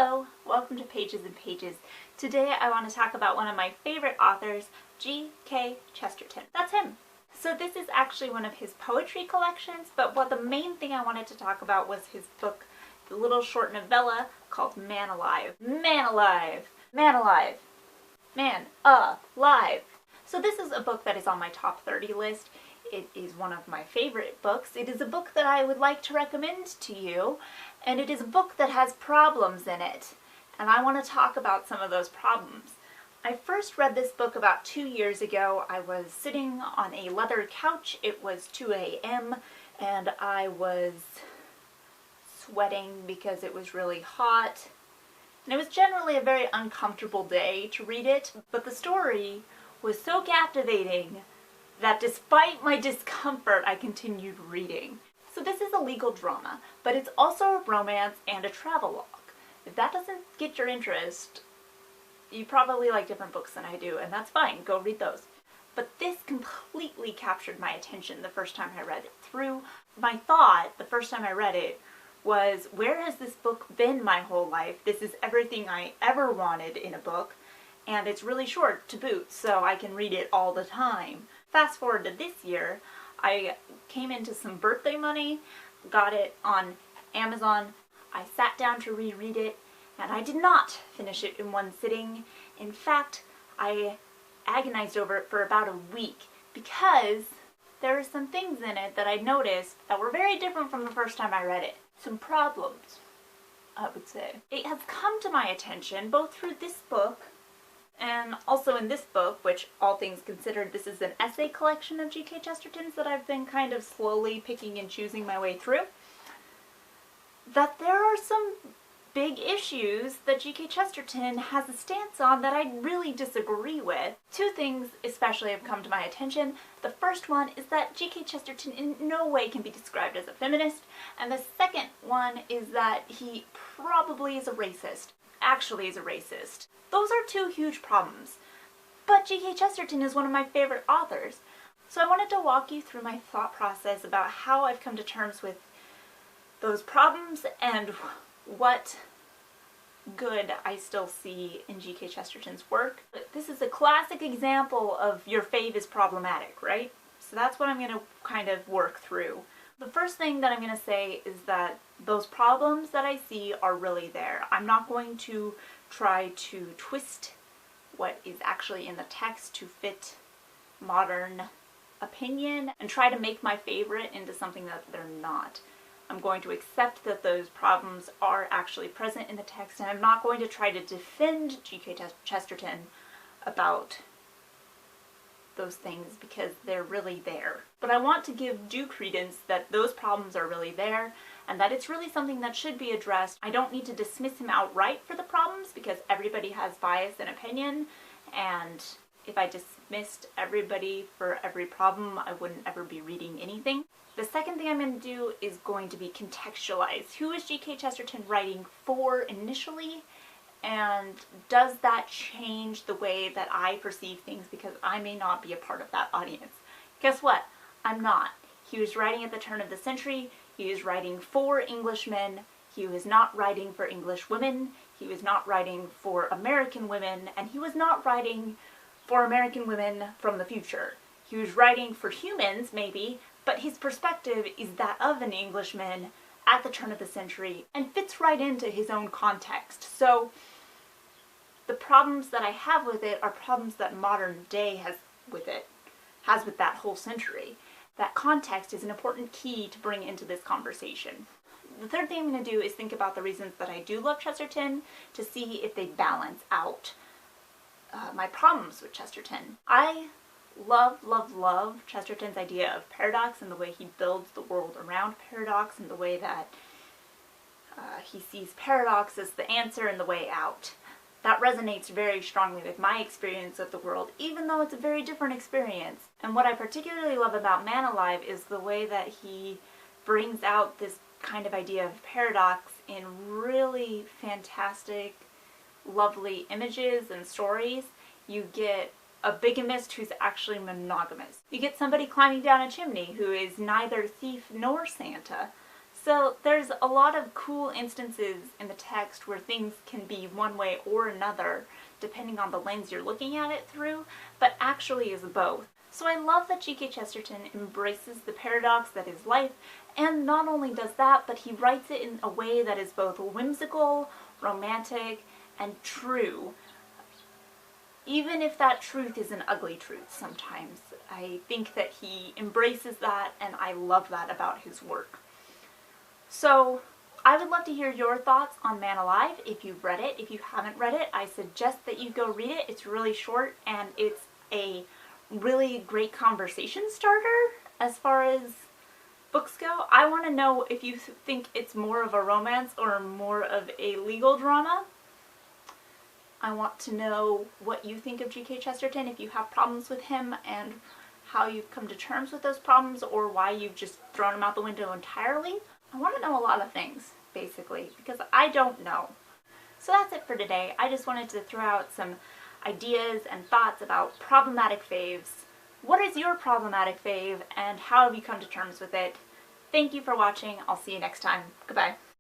Hello, welcome to Pages and Pages. Today I want to talk about one of my favorite authors, G.K. Chesterton. That's him. So this is actually one of his poetry collections, but what the main thing I wanted to talk about was his book, the little short novella called Man Alive. Man Alive! Man Alive! Man Alive! So this is a book that is on my top 30 list. It is one of my favorite books. It is a book that I would like to recommend to you, and it is a book that has problems in it. And I want to talk about some of those problems. I first read this book about 2 years ago. I was sitting on a leather couch. It was 2 a.m. and I was sweating because it was really hot. And it was generally a very uncomfortable day to read it, but the story was so captivating that despite my discomfort, I continued reading. So this is a legal drama, but it's also a romance and a travelogue. If that doesn't get your interest, you probably like different books than I do, and that's fine, go read those. But this completely captured my attention the first time I read it through. My thought, the first time I read it, was, where has this book been my whole life? This is everything I ever wanted in a book, and it's really short to boot, so I can read it all the time. Fast forward to this year, I came into some birthday money, got it on Amazon. I sat down to reread it, and I did not finish it in one sitting. In fact, I agonized over it for about a week because there were some things in it that I noticed that were very different from the first time I read it. Some problems, I would say. It has come to my attention both through this book and also in this book, which, all things considered, this is an essay collection of G.K. Chesterton's that I've been kind of slowly picking and choosing my way through, that there are some big issues that G.K. Chesterton has a stance on that I really disagree with. Two things especially have come to my attention. The first one is that G.K. Chesterton in no way can be described as a feminist, and the second one is that he probably is a racist. Actually is a racist. Those are two huge problems. But G.K. Chesterton is one of my favorite authors. So I wanted to walk you through my thought process about how I've come to terms with those problems and what good I still see in G.K. Chesterton's work. This is a classic example of your fave is problematic, right? So that's what I'm going to kind of work through. The first thing that I'm going to say is that those problems that I see are really there. I'm not going to try to twist what is actually in the text to fit modern opinion and try to make my favorite into something that they're not. I'm going to accept that those problems are actually present in the text, and I'm not going to try to defend G.K. Chesterton about those things because they're really there. But I want to give due credence that those problems are really there and that it's really something that should be addressed. I don't need to dismiss him outright for the problems because everybody has bias and opinion, and if I dismissed everybody for every problem, I wouldn't ever be reading anything. The second thing I'm going to do is going to be contextualize. Who is G.K. Chesterton writing for initially? And does that change the way that I perceive things because I may not be a part of that audience? Guess what? I'm not. He was writing at the turn of the century. He was writing for Englishmen. He was not writing for English women. He was not writing for American women. And he was not writing for American women from the future. He was writing for humans, maybe, but his perspective is that of an Englishman at the turn of the century and fits right into his own context. So the problems that I have with it are problems that modern day has with that whole century. That context is an important key to bring into this conversation. The third thing I'm going to do is think about the reasons that I do love Chesterton to see if they balance out my problems with Chesterton. I love Chesterton's idea of paradox and the way he builds the world around paradox and the way that he sees paradox as the answer and the way out. That resonates very strongly with my experience of the world, even though it's a very different experience. And what I particularly love about Man Alive is the way that he brings out this kind of idea of paradox in really fantastic, lovely images and stories. You get a bigamist who's actually monogamous. You get somebody climbing down a chimney who is neither thief nor Santa. So there's a lot of cool instances in the text where things can be one way or another, depending on the lens you're looking at it through, but actually is both. So I love that G.K. Chesterton embraces the paradox that is life, and not only does that, but he writes it in a way that is both whimsical, romantic, and true. Even if that truth is an ugly truth sometimes. I think that he embraces that, and I love that about his work. So I would love to hear your thoughts on Man Alive. If you've read it, if you haven't read it, I suggest that you go read it. It's really short, and it's a really great conversation starter as far as books go. I want to know if you think it's more of a romance or more of a legal drama. I want to know what you think of G.K. Chesterton, if you have problems with him, and how you've come to terms with those problems, or why you've just thrown him out the window entirely. I want to know a lot of things, basically, because I don't know. So that's it for today. I just wanted to throw out some ideas and thoughts about problematic faves. What is your problematic fave, and how have you come to terms with it? Thank you for watching. I'll see you next time. Goodbye.